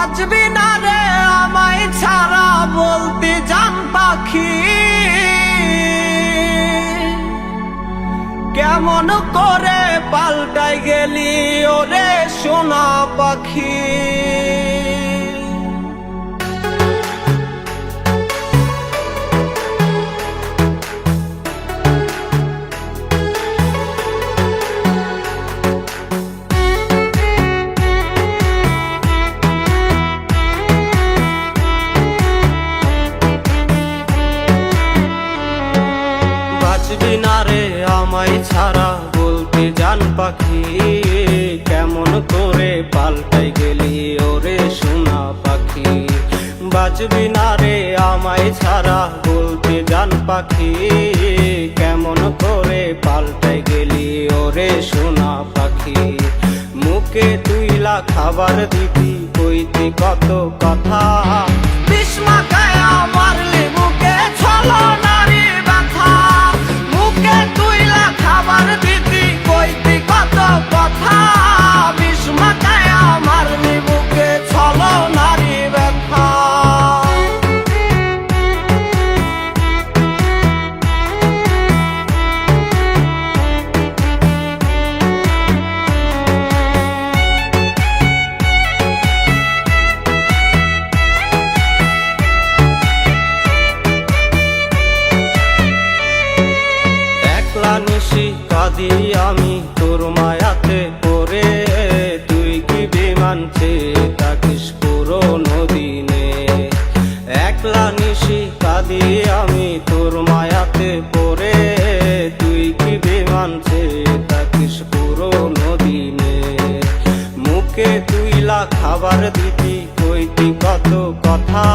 বাঁচবি না রে আমায় ছাড়া বলতে জান পাখি, কেমন করে পাল্টাই গেলি ওরে সোনা পাখি। বাঁচবি না রে আমায় ছাড়া বলতে জান পাখি, কেমন করে পাল্টাই গেলি ওরে সোনা পাখি। বাঁচবি না রে আমায় ছাড়া বলতে জান পাখি, কেমন করে পাল্টাই গেলি ওরে সোনা পাখি। মুখে তুইলা খাবার দিবি কইতি কত কথা, বিষ মাখায় আমার লেবুকে ছলো নারী ব্যথা। মুখে তুইলা খাবার দিবি কইতি কত কথা, বিষ মাখায় আমার লেবুকে ছলো নারী ব্যথা। নিশি কাঁদি আমি তোর মায়াতে পড়ে, তুই কি বিমান চেয়ে থাকিস পুরোনো দিনে। একলা নিশি কাঁদি আমি তোর মায়াতে পড়ে, তুই কি বিমান চেয়ে থাকিস পুরোনো দিনে। মুখে তুইলা খাবার দিতি কইতি কত কথা,